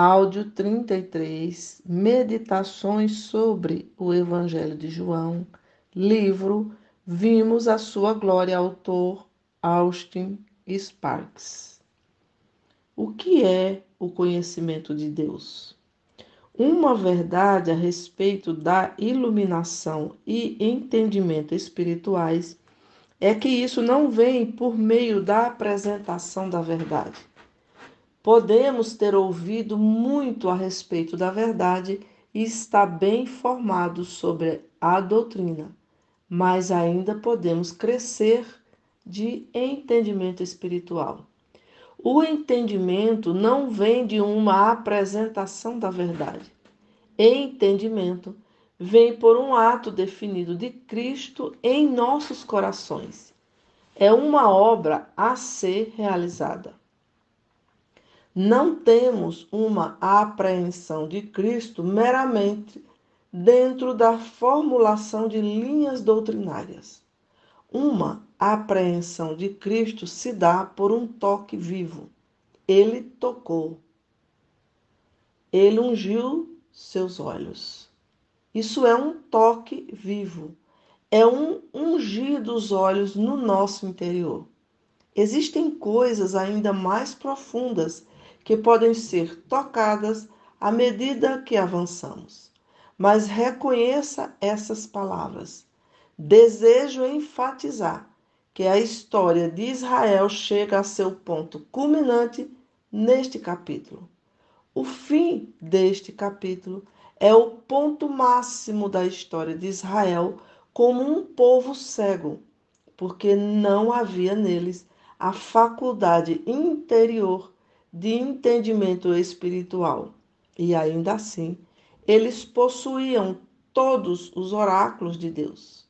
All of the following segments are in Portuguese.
Áudio 33, Meditações sobre o Evangelho de João, livro Vimos a Sua Glória, autor Austin Sparks. O que é o conhecimento de Deus? Uma verdade a respeito da iluminação e entendimento espirituais é que isso não vem por meio da apresentação da verdade. Podemos ter ouvido muito a respeito da verdade e estar bem informados sobre a doutrina, mas ainda podemos crescer de entendimento espiritual. O entendimento não vem de uma apresentação da verdade. Entendimento vem por um ato definido de Cristo em nossos corações. É uma obra a ser realizada. Não temos uma apreensão de Cristo meramente dentro da formulação de linhas doutrinárias. Uma apreensão de Cristo se dá por um toque vivo. Ele tocou. Ele ungiu seus olhos. Isso é um toque vivo. É um ungir dos olhos no nosso interior. Existem coisas ainda mais profundas que podem ser tocadas à medida que avançamos. Mas reconheça essas palavras. Desejo enfatizar que a história de Israel chega a seu ponto culminante neste capítulo. O fim deste capítulo é o ponto máximo da história de Israel como um povo cego, porque não havia neles a faculdade interior de entendimento espiritual. E ainda assim, eles possuíam todos os oráculos de Deus.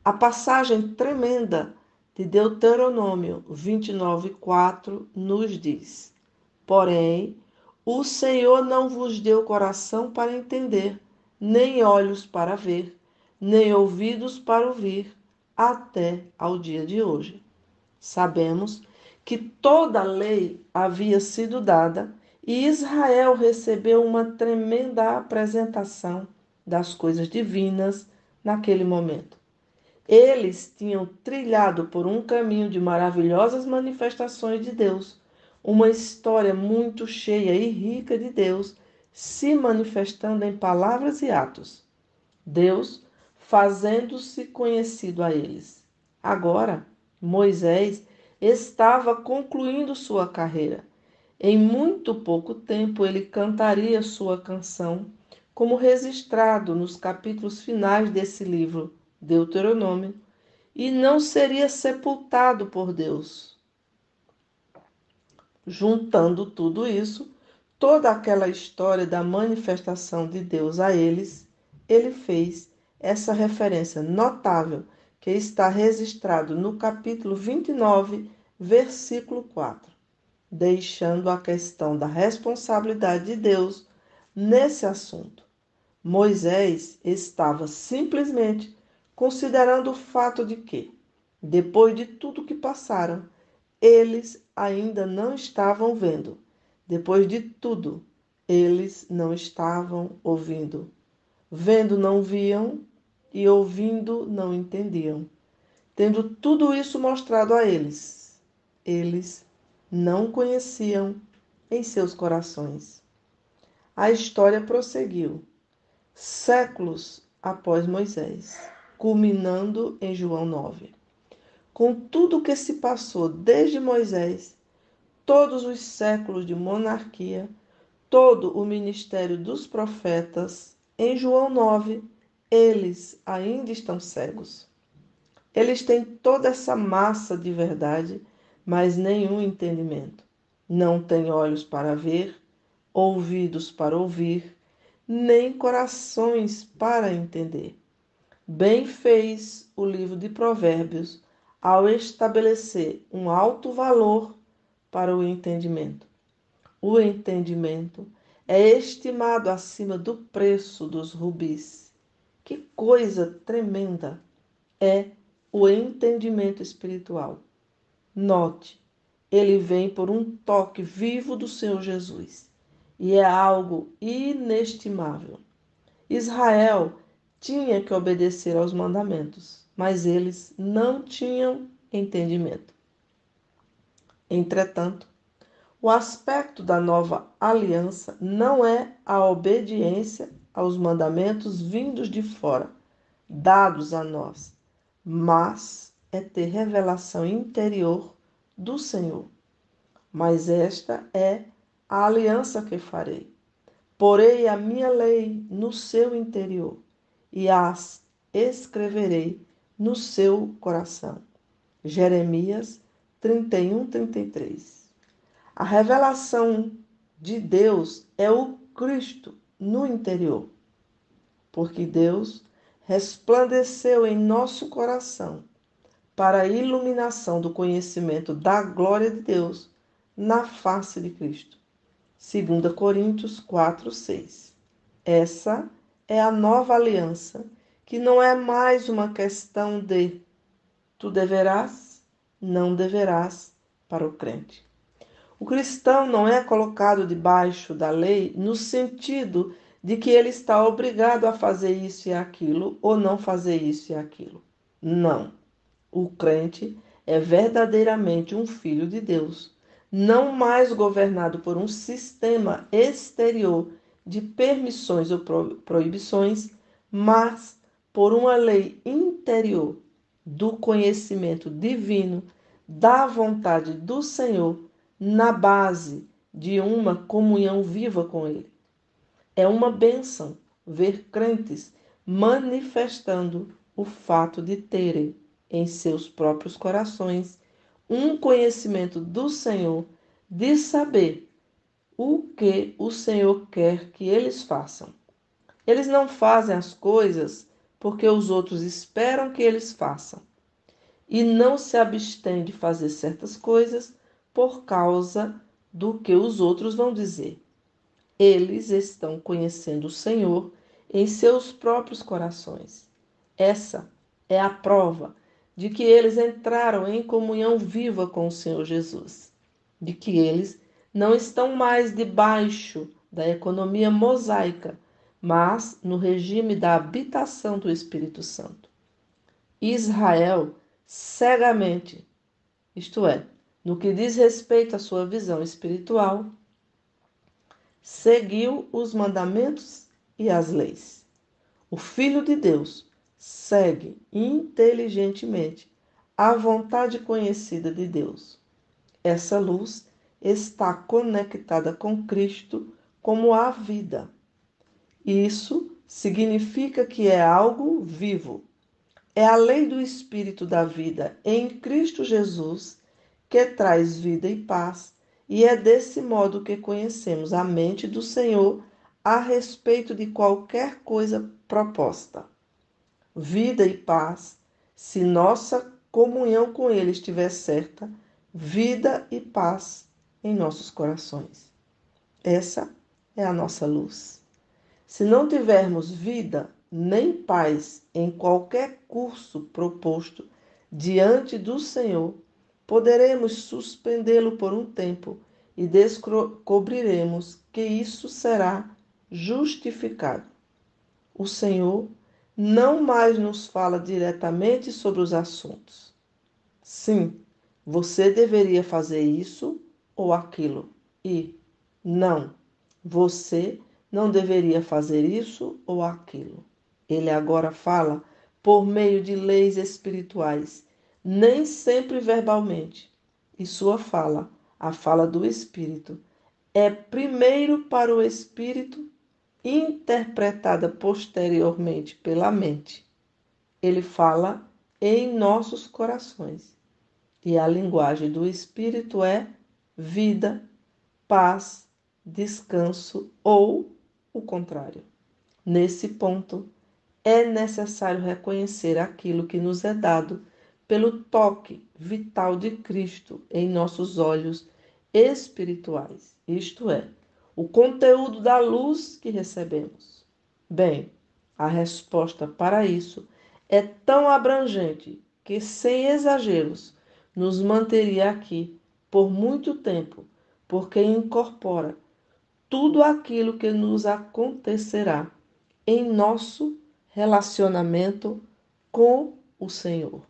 A passagem tremenda de Deuteronômio 29:4 nos diz: Porém, o Senhor não vos deu coração para entender, nem olhos para ver, nem ouvidos para ouvir, até ao dia de hoje. Sabemos que toda a lei havia sido dada e Israel recebeu uma tremenda apresentação das coisas divinas naquele momento. Eles tinham trilhado por um caminho de maravilhosas manifestações de Deus, uma história muito cheia e rica de Deus se manifestando em palavras e atos. Deus fazendo-se conhecido a eles. Agora, Moisés estava concluindo sua carreira. Em muito pouco tempo ele cantaria sua canção, como registrado nos capítulos finais desse livro, Deuteronômio, e não seria sepultado por Deus. Juntando tudo isso, toda aquela história da manifestação de Deus a eles, ele fez essa referência notável que está registrado no capítulo 29, versículo 4, deixando a questão da responsabilidade de Deus nesse assunto. Moisés estava simplesmente considerando o fato de que, depois de tudo que passaram, eles ainda não estavam vendo. Depois de tudo, eles não estavam ouvindo. Vendo não viam e ouvindo não entendiam. Tendo tudo isso mostrado a eles, eles não conheciam em seus corações. A história prosseguiu, séculos após Moisés, culminando em João 9. Com tudo o que se passou desde Moisés, todos os séculos de monarquia, todo o ministério dos profetas, em João 9, eles ainda estão cegos. Eles têm toda essa massa de verdade, mas nenhum entendimento. Não têm olhos para ver, ouvidos para ouvir, nem corações para entender. Bem fez o livro de Provérbios ao estabelecer um alto valor para o entendimento. O entendimento é estimado acima do preço dos rubis. Que coisa tremenda é o entendimento espiritual. Note, ele vem por um toque vivo do Senhor Jesus. e é algo inestimável. Israel tinha que obedecer aos mandamentos, mas eles não tinham entendimento. Entretanto, o aspecto da nova aliança não é a obediência aos mandamentos vindos de fora, dados a nós, mas é ter revelação interior do Senhor. Mas esta é a aliança que farei. Porei a minha lei no seu interior e as escreverei no seu coração. Jeremias 31, 33. A revelação de Deus é o Cristo no interior, porque Deus resplandeceu em nosso coração para a iluminação do conhecimento da glória de Deus na face de Cristo. 2 Coríntios 4, 6. Essa é a nova aliança, que não é mais uma questão de tu deverás, não deverás para o crente. O cristão não é colocado debaixo da lei no sentido de que ele está obrigado a fazer isso e aquilo ou não fazer isso e aquilo. Não. O crente é verdadeiramente um filho de Deus, não mais governado por um sistema exterior de permissões ou proibições, mas por uma lei interior do conhecimento divino da vontade do Senhor na base de uma comunhão viva com Ele. É uma bênção ver crentes manifestando o fato de terem em seus próprios corações um conhecimento do Senhor, de saber o que o Senhor quer que eles façam. Eles não fazem as coisas porque os outros esperam que eles façam, e não se abstêm de fazer certas coisas por causa do que os outros vão dizer. Eles estão conhecendo o Senhor em seus próprios corações. Essa é a prova de que eles entraram em comunhão viva com o Senhor Jesus, de que eles não estão mais debaixo da economia mosaica, mas no regime da habitação do Espírito Santo. Israel, cegamente, isto é, no que diz respeito à sua visão espiritual, seguiu os mandamentos e as leis. O Filho de Deus segue inteligentemente a vontade conhecida de Deus. Essa luz está conectada com Cristo como a vida. Isso significa que é algo vivo. É a lei do Espírito da vida em Cristo Jesus que traz vida e paz, e é desse modo que conhecemos a mente do Senhor a respeito de qualquer coisa proposta. Vida e paz, se nossa comunhão com Ele estiver certa, vida e paz em nossos corações. Essa é a nossa luz. Se não tivermos vida nem paz em qualquer curso proposto diante do Senhor, poderemos suspendê-lo por um tempo e descobriremos que isso será justificado. O Senhor não mais nos fala diretamente sobre os assuntos. Sim, você deveria fazer isso ou aquilo. E não, você não deveria fazer isso ou aquilo. Ele agora fala por meio de leis espirituais, nem sempre verbalmente. E sua fala, a fala do Espírito, é primeiro para o Espírito, interpretada posteriormente pela mente. Ele fala em nossos corações. E a linguagem do Espírito é vida, paz, descanso ou o contrário. Nesse ponto, é necessário reconhecer aquilo que nos é dado pelo toque vital de Cristo em nossos olhos espirituais, isto é, o conteúdo da luz que recebemos. Bem, a resposta para isso é tão abrangente que, sem exageros, nos manteria aqui por muito tempo, porque incorpora tudo aquilo que nos acontecerá em nosso relacionamento com o Senhor.